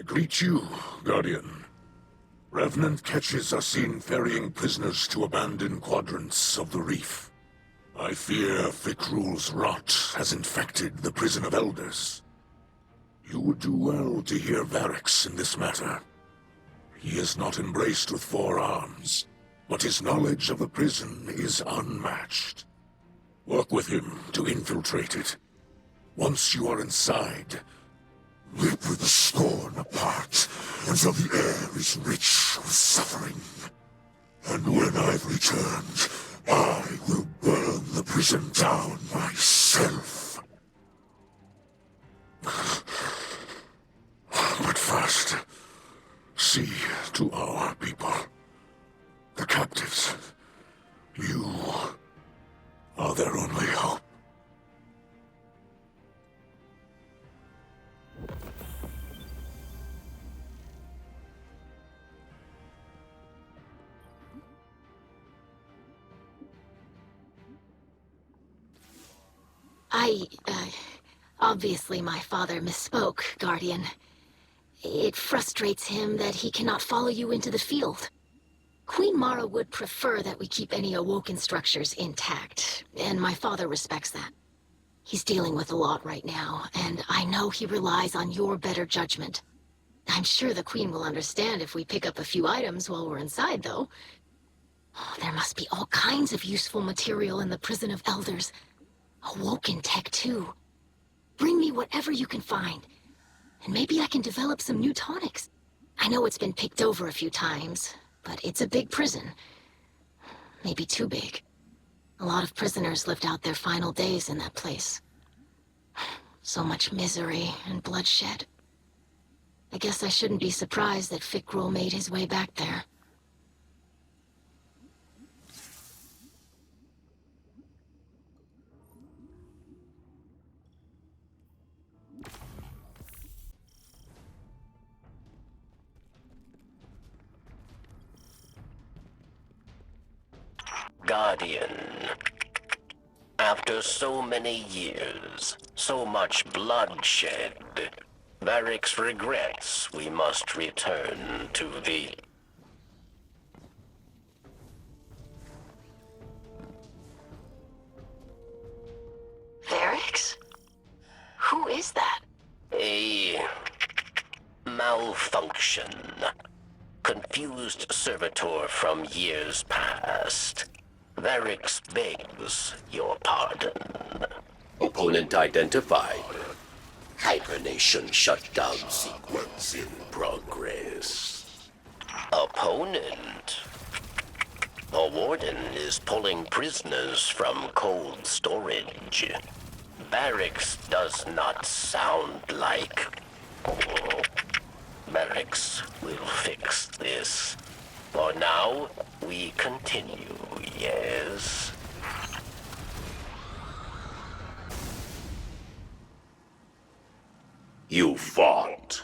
greet you, Guardian. Revenant catches are seen ferrying prisoners to abandoned quadrants of the reef. I fear Fikrul's rot has infected the prison of elders. You would do well to hear Varix in this matter. He is not embraced with 4 arms, but his knowledge of the prison is unmatched. Work with him to infiltrate it. Once you are inside, rip the scorn apart until the air is rich with suffering. And when I've returned, I will burn the prison down myself. But first, see to our people. The captives. You are their only hope. Obviously my father misspoke, Guardian. It frustrates him that he cannot follow you into the field. Queen Mara would prefer that we keep any awoken structures intact, and my father respects that. He's dealing with a lot right now, and I know he relies on your better judgment. I'm sure the Queen will understand if we pick up a few items while we're inside, though. Oh, there must be all kinds of useful material in the Prison of Elders. Awoken tech, too. Bring me whatever you can find, and maybe I can develop some new tonics. I know it's been picked over a few times, but it's a big prison. Maybe too big. A lot of prisoners lived out their final days in that place. So much misery and bloodshed. I guess I shouldn't be surprised that Fikrul made his way back there. Guardian. After so many years, so much bloodshed, Varix regrets we must return to the... Varix? Who is that? A... malfunction. Confused servitor from years past. Varix begs your pardon. Opponent identified. Hibernation shutdown sequence in progress. Opponent? The Warden is pulling prisoners from cold storage. Varix does not sound like... Varix will fix this. For now, we continue, yes? You fought.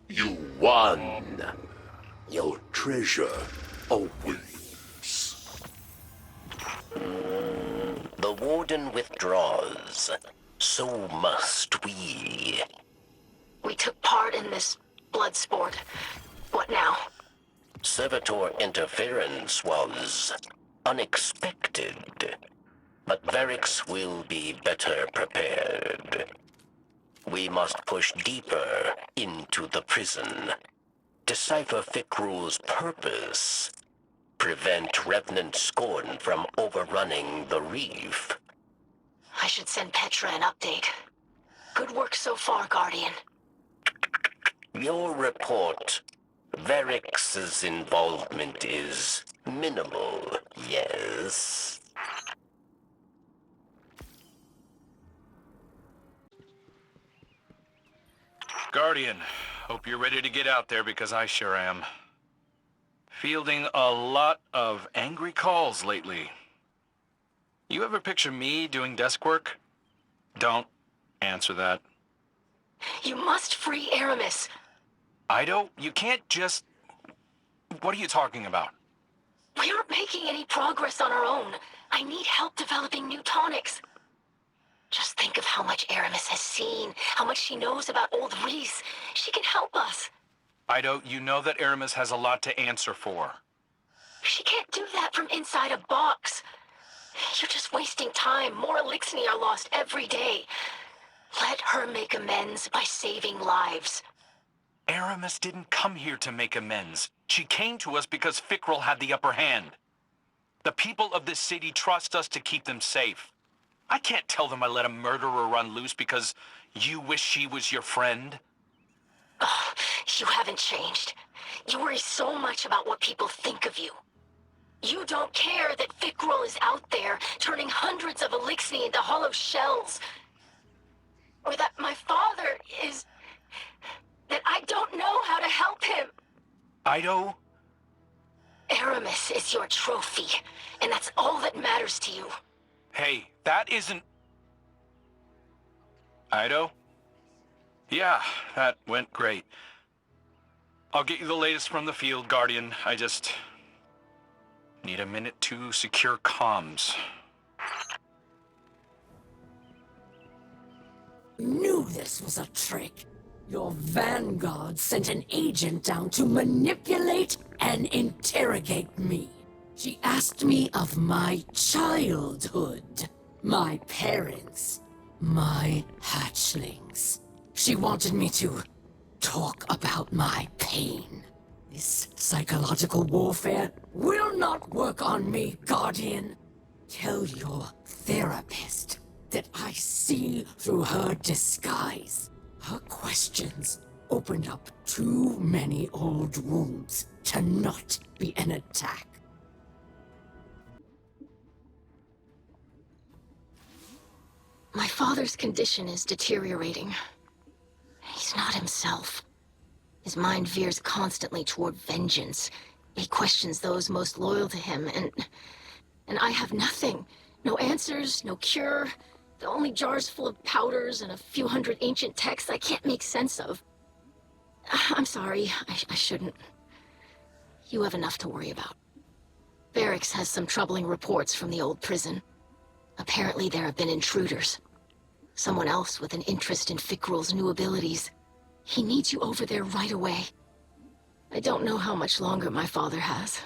You won. Your treasure awaits. The Warden withdraws. So must we. We took part in this blood sport. What now? Servitor interference was unexpected, but Varix will be better prepared. We must push deeper into the prison, decipher Fikrul's purpose, prevent Revenant scorn from overrunning the reef. I should send Petra an update. Good work so far, Guardian. Your report. Varix's involvement is minimal, yes? Guardian, hope you're ready to get out there because I sure am. Fielding a lot of angry calls lately. You ever picture me doing desk work? Don't answer that. You must free Aramis. Ido, you can't just... What are you talking about? We aren't making any progress on our own. I need help developing new tonics. Just think of how much Aramis has seen, how much she knows about Old Reese. She can help us. Ido, you know that Aramis has a lot to answer for. She can't do that from inside a box. You're just wasting time. More Elixni are lost every day. Let her make amends by saving lives. Aramis didn't come here to make amends. She came to us because Fickrell had the upper hand. The people of this city trust us to keep them safe. I can't tell them I let a murderer run loose because you wish she was your friend. Oh, you haven't changed. You worry so much about what people think of you. You don't care that Fickrell is out there, turning hundreds of Elixni into hollow shells. Or that my father is... that I don't know how to help him. Ido? Aramis is your trophy, and that's all that matters to you. Hey, that isn't... Ido? Yeah, that went great. I'll get you the latest from the field, Guardian. I just... need a minute to secure comms. Knew this was a trick. Your vanguard sent an agent down to manipulate and interrogate me. She asked me of my childhood, my parents, my hatchlings. She wanted me to talk about my pain. This psychological warfare will not work on me, Guardian. Tell your therapist that I see through her disguise. Her questions opened up too many old wounds to not be an attack. My father's condition is deteriorating. He's not himself. His mind veers constantly toward vengeance. He questions those most loyal to him, and I have nothing. No answers, no cure. The only jars full of powders and a few hundred ancient texts I can't make sense of. I'm sorry, I shouldn't. You have enough to worry about. Barracks has some troubling reports from the old prison. Apparently there have been intruders. Someone else with an interest in Fickrell's new abilities. He needs you over there right away. I don't know how much longer my father has.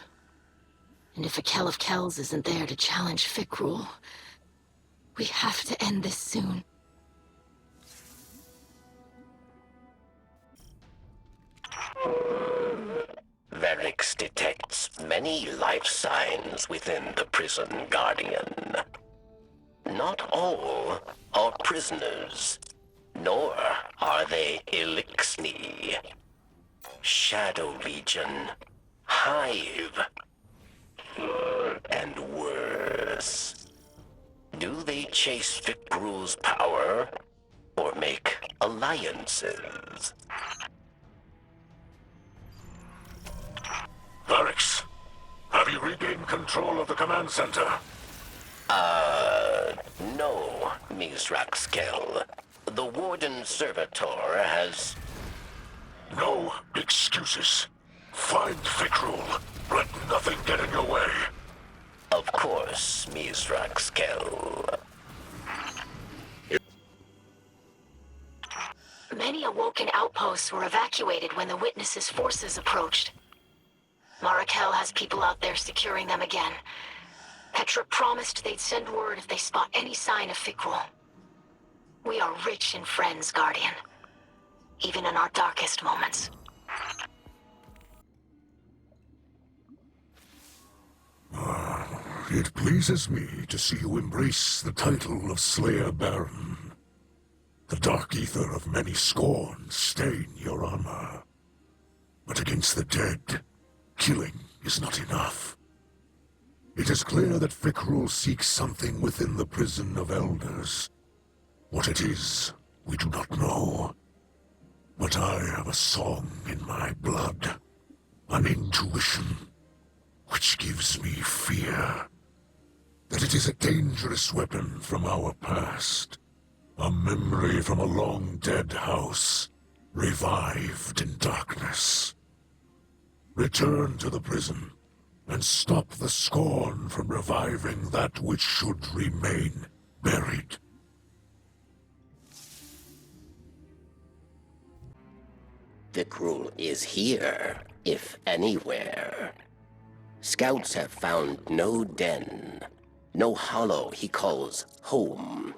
And if a Kell of Kells isn't there to challenge Fickrell, we have to end this soon. Varix detects many life signs within the prison, Guardian. Not all are prisoners, nor are they Elixni. Shadow Legion, Hive, and worse. Do they chase Fickrell's power, or make alliances? Varix, have you regained control of the command center? No, Mizraxkel. The Warden Servitor has... No excuses. Find Fickrell. Let nothing get in your way. Of course, Mizraxkel. Many awoken outposts were evacuated when the Witness's forces approached. Marakel has people out there securing them again. Petra promised they'd send word if they spot any sign of Fickrell. We are rich in friends, Guardian. Even in our darkest moments. It pleases me to see you embrace the title of Slayer Baron. The dark ether of many scorns stain your armor. But against the dead, killing is not enough. It is clear that Fickrell seeks something within the prison of elders. What it is, we do not know. But I have a song in my blood, an intuition, which gives me fear. That it is a dangerous weapon from our past. A memory from a long-dead house, revived in darkness. Return to the prison, and stop the scorn from reviving that which should remain buried. Vikrul is here, if anywhere. Scouts have found no den, no hollow he calls home.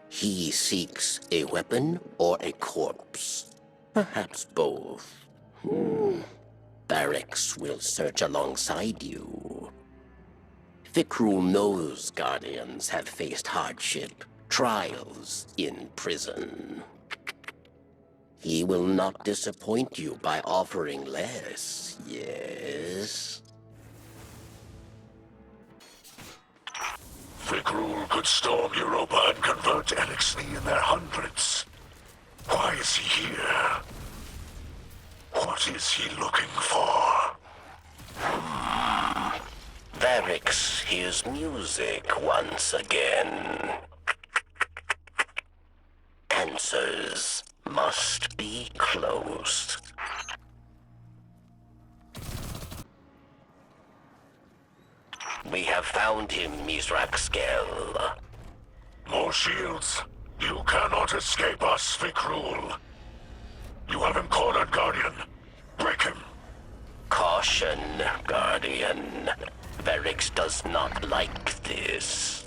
He seeks a weapon or a corpse. Perhaps both. Barracks will search alongside you. Vikrul knows Guardians have faced hardship, trials in prison. He will not disappoint you by offering less, yes? Vikrul could storm Europa and convert Elixir in their hundreds. Why is he here? What is he looking for? Varix hears music once again. Answers must be close. We have found him, Mizraxkel. More shields. You cannot escape us, Vikrul. You have him cornered, Guardian. Break him. Caution, Guardian. Varix does not like this.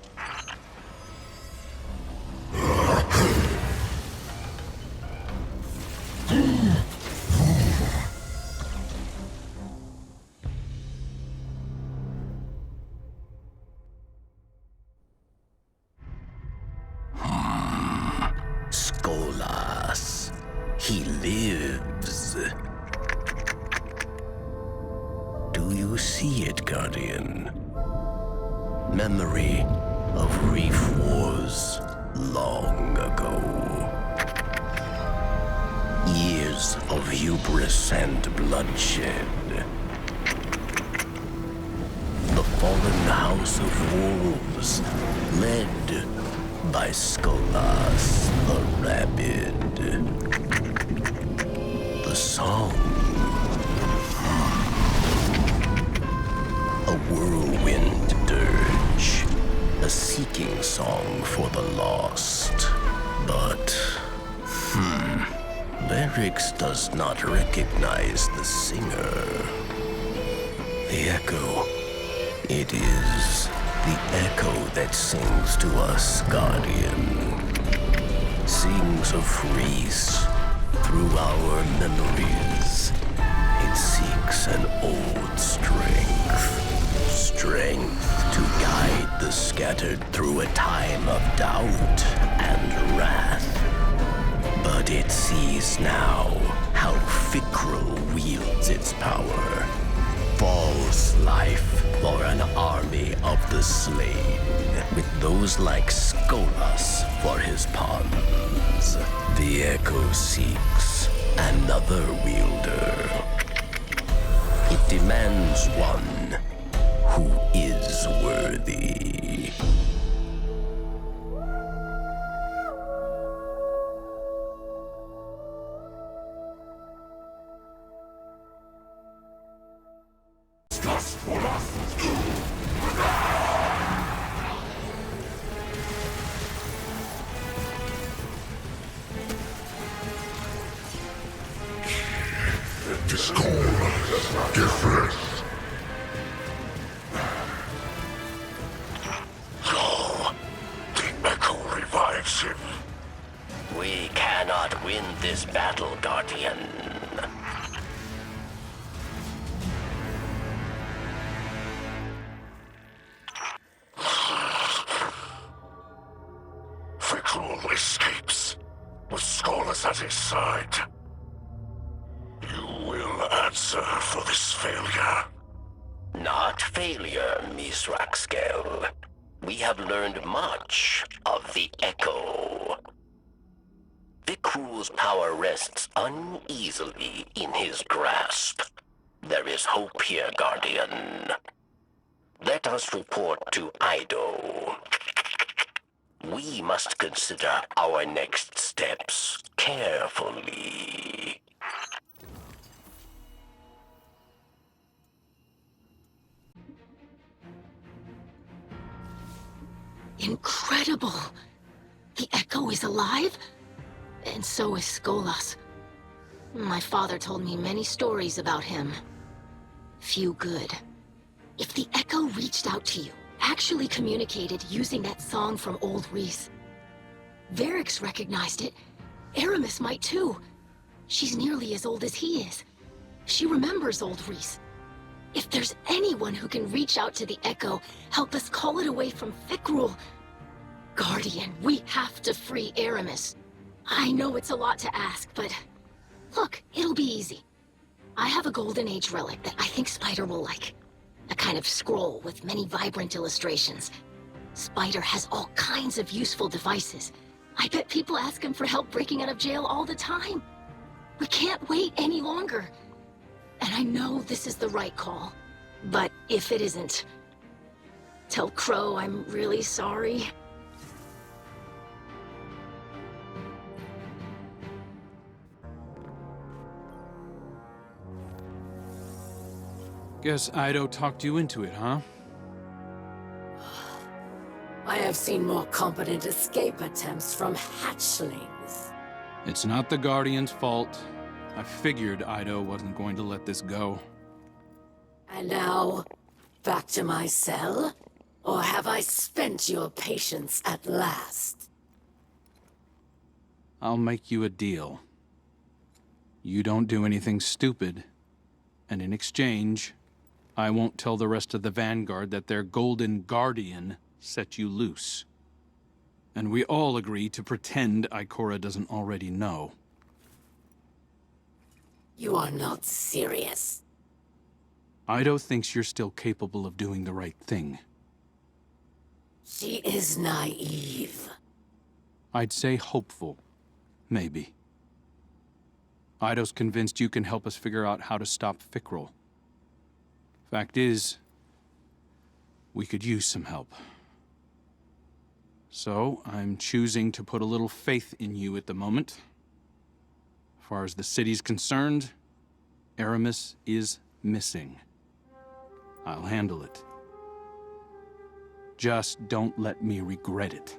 Skolas. He lives. Do you see it, Guardian? Memory of Reef Wars long ago. Years of hubris and bloodshed. The fallen House of Wolves, led by Skolas the Rabid. The song. A whirlwind dirge. A seeking song for the lost. But, Varix does not recognize the singer. The echo. It is the echo that sings to us, Guardian. Sings of Reese through our memories. It seeks an old strength. Strength to guide the scattered through a time of doubt and wrath. But it sees now how Vikrul wields its power. False life for an army of the slain, with those like Skolas for his pawns. The Echo seeks another wielder. It demands one who is worthy. We cannot win this battle, Guardian. Vikrul escapes, with Skolas at his side. You will answer for this failure. Not failure, Mizraxkel. We have learned much of the Echo. Vikrul's power rests uneasily in his grasp. There is hope here, Guardian. Let us report to Ido. We must consider our next steps carefully. Incredible! The Echo is alive? And so is Skolas. My father told me many stories about him. Few good. If the Echo reached out to you, actually communicated using that song from Old Reese, Varix recognized it. Aramis might too. She's nearly as old as he is. She remembers Old Reese. If there's anyone who can reach out to the Echo, help us call it away from Fikrul. Guardian, we have to free Aramis. I know it's a lot to ask, but look, it'll be easy. I have a Golden Age relic that I think Spider will like. A kind of scroll with many vibrant illustrations. Spider has all kinds of useful devices. I bet people ask him for help breaking out of jail all the time. We can't wait any longer. And I know this is the right call. But if it isn't, tell Crow I'm really sorry. Guess Ido talked you into it, huh? I have seen more competent escape attempts from hatchlings. It's not the Guardian's fault. I figured Ido wasn't going to let this go. And now, back to my cell? Or have I spent your patience at last? I'll make you a deal. You don't do anything stupid, and in exchange, I won't tell the rest of the Vanguard that their Golden Guardian set you loose. And we all agree to pretend Ikora doesn't already know. You are not serious. Ido thinks you're still capable of doing the right thing. She is naive. I'd say hopeful. Maybe. Ido's convinced you can help us figure out how to stop Fikrul. Fact is, we could use some help. So, I'm choosing to put a little faith in you at the moment. As far as the city's concerned, Aramis is missing. I'll handle it. Just don't let me regret it.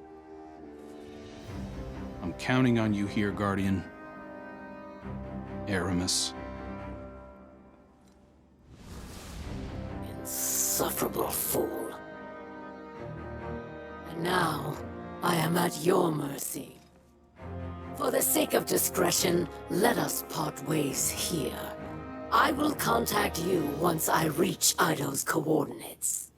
I'm counting on you here, Guardian. Aramis. Insufferable fool. And now, I am at your mercy. For the sake of discretion, let us part ways here. I will contact you once I reach Ido's coordinates.